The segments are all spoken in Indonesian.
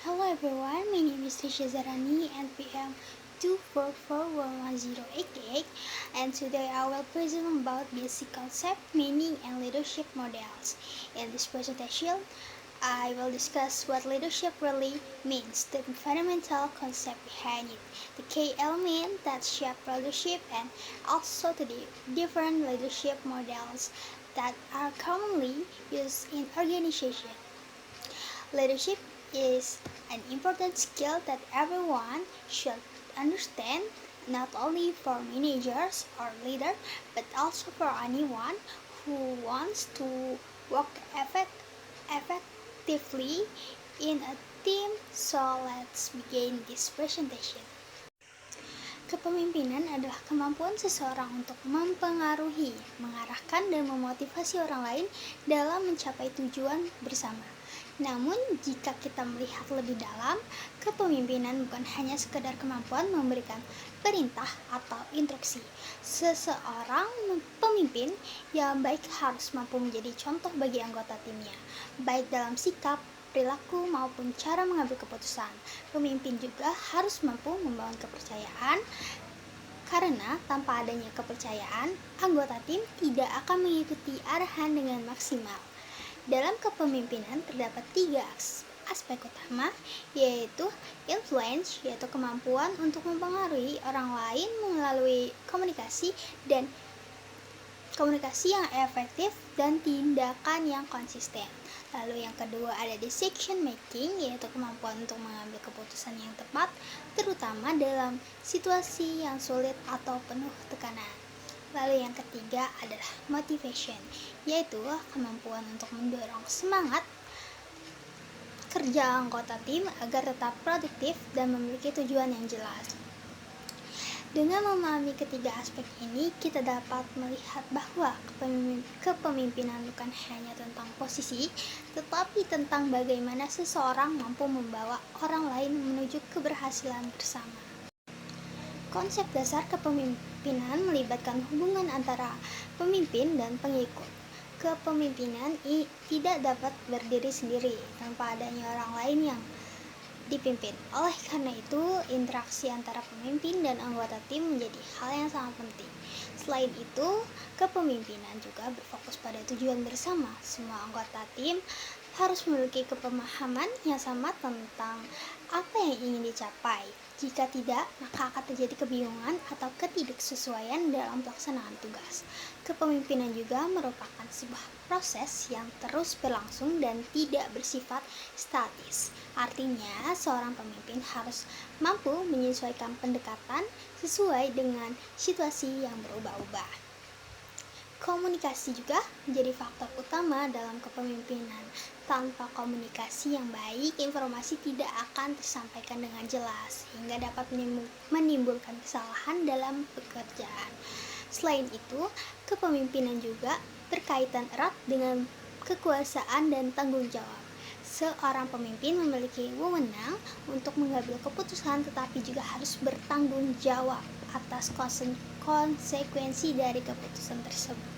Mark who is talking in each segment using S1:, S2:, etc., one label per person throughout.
S1: Hello everyone, my name is Lisha Zarani, NPM 244110888, and today I will present about basic concept, meaning, and leadership models. In this presentation, I will discuss what leadership really means, the fundamental concept behind it, the key elements that shape leadership, and also the different leadership models that are commonly used in organizations. Leadership is an important skill that everyone should understand, not only for managers or leaders, but also for anyone who wants to work effectively in a team. So let's begin this presentation. Kepemimpinan adalah kemampuan seseorang untuk mempengaruhi, mengarahkan, dan memotivasi orang lain dalam mencapai tujuan bersama. Namun, jika kita melihat lebih dalam, kepemimpinan bukan hanya sekedar kemampuan memberikan perintah atau instruksi. Seseorang pemimpin yang baik harus mampu menjadi contoh bagi anggota timnya, baik dalam sikap, perilaku, maupun cara mengambil keputusan. Pemimpin juga harus mampu membangun kepercayaan, karena tanpa adanya kepercayaan, anggota tim tidak akan mengikuti arahan dengan maksimal. Dalam kepemimpinan terdapat 3 aspek utama, yaitu influence, yaitu kemampuan untuk mempengaruhi orang lain melalui komunikasi yang efektif dan tindakan yang konsisten. Lalu yang kedua ada decision making, yaitu kemampuan untuk mengambil keputusan yang tepat, terutama dalam situasi yang sulit atau penuh tekanan. Lalu yang ketiga adalah motivation, yaitu kemampuan untuk mendorong semangat kerja anggota tim agar tetap produktif dan memiliki tujuan yang jelas. Dengan memahami ketiga aspek ini, kita dapat melihat bahwa kepemimpinan bukan hanya tentang posisi, tetapi tentang bagaimana seseorang mampu membawa orang lain menuju keberhasilan bersama. Konsep dasar kepemimpinan melibatkan hubungan antara pemimpin dan pengikut. Kepemimpinan tidak dapat berdiri sendiri tanpa adanya orang lain yang dipimpin. Oleh karena itu, interaksi antara pemimpin dan anggota tim menjadi hal yang sangat penting. Selain itu, kepemimpinan juga berfokus pada tujuan bersama. Semua anggota tim harus memiliki kepemahaman yang sama tentang apa yang ingin dicapai. Jika tidak, maka akan terjadi kebingungan atau ketidaksesuaian dalam pelaksanaan tugas. Kepemimpinan juga merupakan sebuah proses yang terus berlangsung dan tidak bersifat statis. Artinya, seorang pemimpin harus mampu menyesuaikan pendekatan sesuai dengan situasi yang berubah-ubah. Komunikasi juga menjadi faktor utama dalam kepemimpinan. Tanpa komunikasi yang baik, informasi tidak akan tersampaikan dengan jelas, sehingga dapat menimbulkan kesalahan dalam pekerjaan. Selain itu, kepemimpinan juga berkaitan erat dengan kekuasaan dan tanggung jawab. Seorang pemimpin memiliki wewenang untuk mengambil keputusan, tetapi juga harus bertanggung jawab atas konsekuensi dari keputusan tersebut.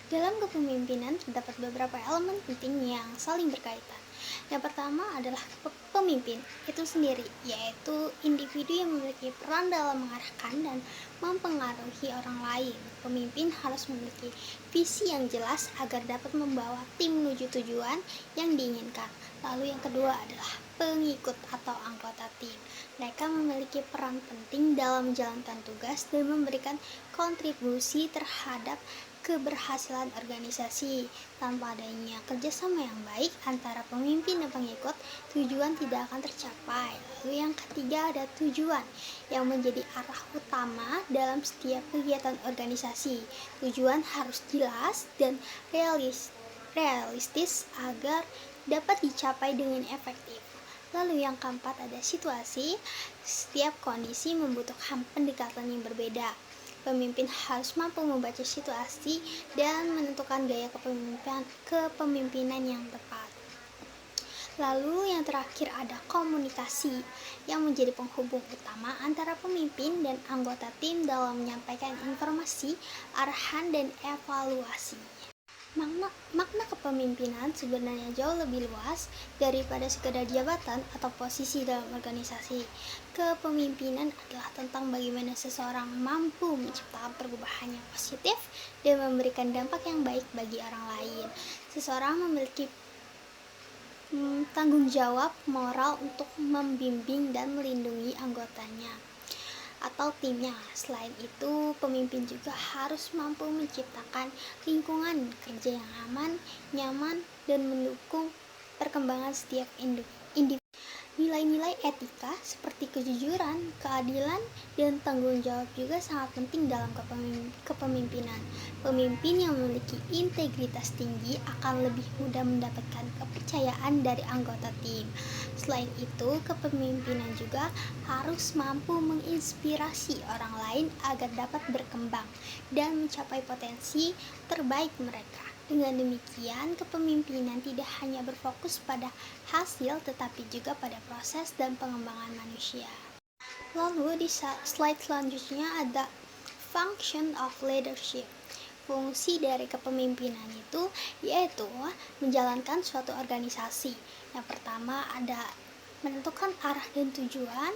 S1: Dalam kepemimpinan terdapat beberapa elemen penting yang saling berkaitan. Yang pertama adalah pemimpin itu sendiri, yaitu individu yang memiliki peran dalam mengarahkan dan mempengaruhi orang lain. Pemimpin harus memiliki visi yang jelas agar dapat membawa tim menuju tujuan yang diinginkan. Lalu yang kedua adalah pengikut atau anggota tim. Mereka memiliki peran penting dalam menjalankan tugas dan memberikan kontribusi terhadap keberhasilan organisasi. Tanpa adanya kerjasama yang baik antara pemimpin dan pengikut, tujuan tidak akan tercapai. Lalu yang ketiga ada tujuan, yang menjadi arah utama dalam setiap kegiatan organisasi. Tujuan harus jelas dan realistis agar dapat dicapai dengan efektif. Lalu yang keempat ada situasi. Setiap kondisi membutuhkan pendekatan yang berbeda. Pemimpin harus mampu membaca situasi dan menentukan gaya kepemimpinan yang tepat. Lalu yang terakhir ada komunikasi, yang menjadi penghubung utama antara pemimpin dan anggota tim dalam menyampaikan informasi, arahan, dan evaluasi. Makna kepemimpinan sebenarnya jauh lebih luas daripada sekedar jabatan atau posisi dalam organisasi. Kepemimpinan adalah tentang bagaimana seseorang mampu menciptakan perubahan yang positif dan memberikan dampak yang baik bagi orang lain. Seseorang memiliki tanggung jawab moral untuk membimbing dan melindungi anggotanya atau timnya. Selain itu, pemimpin juga harus mampu menciptakan lingkungan kerja yang aman, nyaman, dan mendukung perkembangan setiap individu. Nilai-nilai etika seperti kejujuran, keadilan, dan tanggung jawab juga sangat penting dalam kepemimpinan. Pemimpin yang memiliki integritas tinggi akan lebih mudah mendapatkan kepercayaan dari anggota tim. Selain itu, kepemimpinan juga harus mampu menginspirasi orang lain agar dapat berkembang dan mencapai potensi terbaik mereka. Dengan demikian, kepemimpinan tidak hanya berfokus pada hasil tetapi juga pada proses dan pengembangan manusia. Lalu di slide selanjutnya ada function of leadership. Fungsi dari kepemimpinan itu yaitu menjalankan suatu organisasi. Yang pertama ada menentukan arah dan tujuan.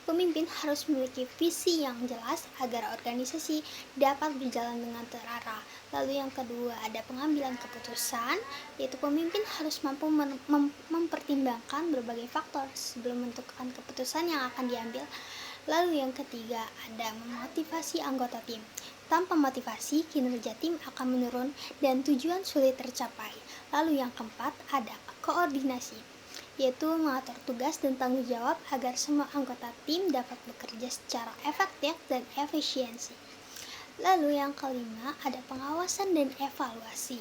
S1: Pemimpin harus memiliki visi yang jelas agar organisasi dapat berjalan dengan terarah. Lalu yang kedua ada pengambilan keputusan, yaitu pemimpin harus mampu mempertimbangkan berbagai faktor sebelum menentukan keputusan yang akan diambil. Lalu yang ketiga ada memotivasi anggota tim. Tanpa motivasi, kinerja tim akan menurun dan tujuan sulit tercapai. Lalu yang keempat ada koordinasi, yaitu mengatur tugas dan tanggung jawab agar semua anggota tim dapat bekerja secara efektif dan efisiensi. Lalu yang kelima ada pengawasan dan evaluasi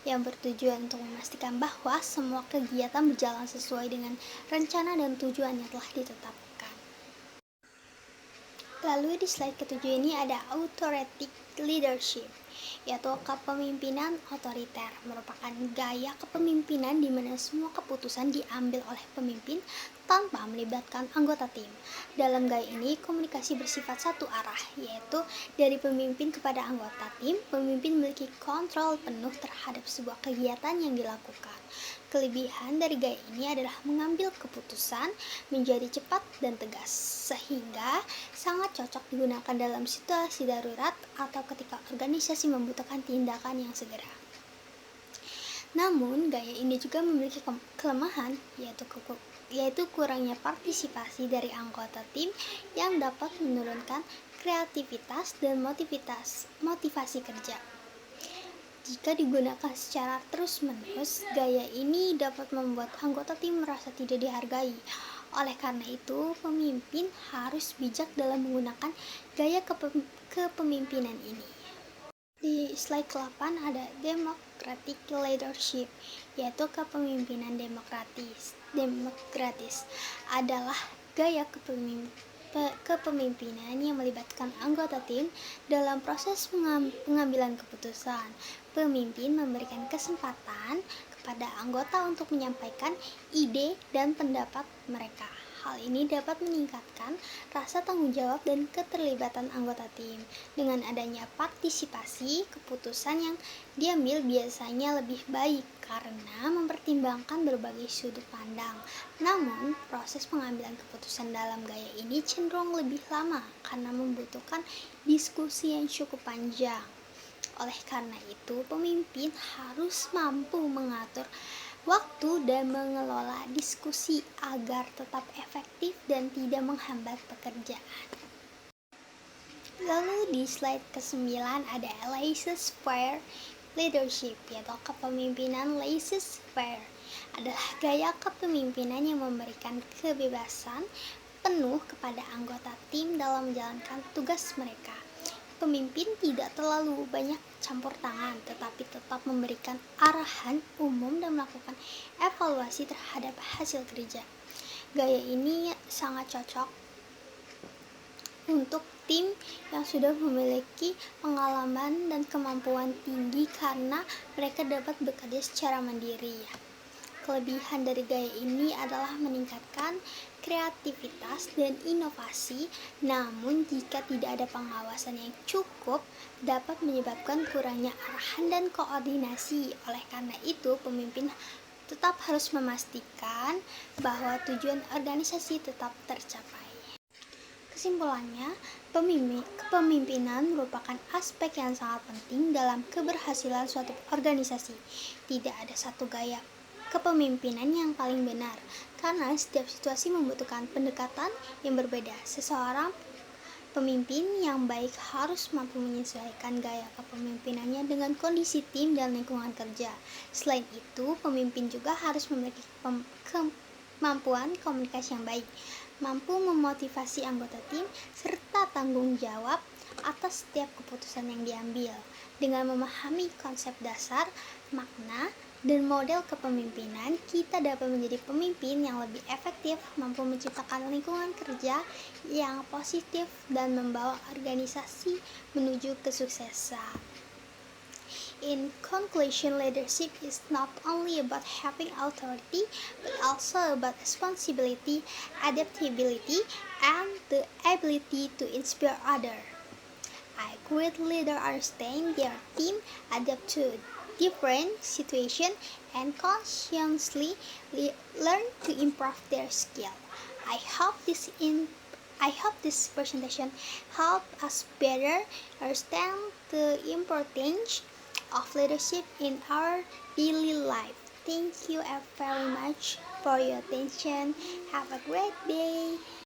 S1: yang bertujuan untuk memastikan bahwa semua kegiatan berjalan sesuai dengan rencana dan tujuan yang telah ditetapkan. Lalu di slide ketujuh ini ada authoritative leadership, yaitu kepemimpinan otoriter, merupakan gaya kepemimpinan di mana semua keputusan diambil oleh pemimpin tanpa melibatkan anggota tim. Dalam gaya ini, komunikasi bersifat satu arah, yaitu dari pemimpin kepada anggota tim. Pemimpin memiliki kontrol penuh terhadap sebuah kegiatan yang dilakukan. Kelebihan dari gaya ini adalah mengambil keputusan menjadi cepat dan tegas, sehingga sangat cocok digunakan dalam situasi darurat atau ketika organisasi membutuhkan tindakan yang segera. Namun, gaya ini juga memiliki kelemahan, yaitu kurangnya partisipasi dari anggota tim yang dapat menurunkan kreativitas dan motivasi kerja. Jika digunakan secara terus-menerus, gaya ini dapat membuat anggota tim merasa tidak dihargai. Oleh karena itu, pemimpin harus bijak dalam menggunakan gaya kepemimpinan ini. Di slide ke-8 ada democratic leadership, yaitu kepemimpinan demokratis. Demokratis adalah gaya kepemimpinan yang melibatkan anggota tim dalam proses pengambilan keputusan. Pemimpin memberikan kesempatan kepada anggota untuk menyampaikan ide dan pendapat mereka. Hal ini dapat meningkatkan rasa tanggung jawab dan keterlibatan anggota tim. Dengan adanya partisipasi, keputusan yang diambil biasanya lebih baik karena mempertimbangkan berbagai sudut pandang. Namun, proses pengambilan keputusan dalam gaya ini cenderung lebih lama karena membutuhkan diskusi yang cukup panjang. Oleh karena itu, pemimpin harus mampu mengatur waktu dan mengelola diskusi agar tetap efektif dan tidak menghambat pekerjaan. Lalu di slide ke-9 ada laissez-faire leadership, yaitu kepemimpinan laissez-faire adalah gaya kepemimpinan yang memberikan kebebasan penuh kepada anggota tim dalam menjalankan tugas mereka. Pemimpin tidak terlalu banyak campur tangan, tetapi tetap memberikan arahan umum dan melakukan evaluasi terhadap hasil kerja. Gaya ini sangat cocok untuk tim yang sudah memiliki pengalaman dan kemampuan tinggi karena mereka dapat bekerja secara mandiri. Kelebihan dari gaya ini adalah meningkatkan kreativitas dan inovasi, namun jika tidak ada pengawasan yang cukup, dapat menyebabkan kurangnya arahan dan koordinasi. Oleh karena itu, pemimpin tetap harus memastikan bahwa tujuan organisasi tetap tercapai. Kesimpulannya, kepemimpinan merupakan aspek yang sangat penting dalam keberhasilan suatu organisasi. Tidak ada satu gaya kepemimpinan yang paling benar, karena setiap situasi membutuhkan pendekatan yang berbeda. Seseorang pemimpin yang baik harus mampu menyesuaikan gaya kepemimpinannya dengan kondisi tim dan lingkungan kerja. Selain itu, pemimpin juga harus memiliki kemampuan komunikasi yang baik, mampu memotivasi anggota tim, serta tanggung jawab atas setiap keputusan yang diambil. Dengan memahami konsep dasar, makna, dan model kepemimpinan, kita dapat menjadi pemimpin yang lebih efektif, mampu menciptakan lingkungan kerja yang positif, dan membawa organisasi menuju kesuksesan. In conclusion, leadership is not only about having authority, but also about responsibility, adaptability, and the ability to inspire others. A great leader understands their team, adapt to different situations, and consciously learn to improve their skill. I hope this presentation helped us better understand the importance of leadership in our daily life. Thank you very much for your attention. Have a great day.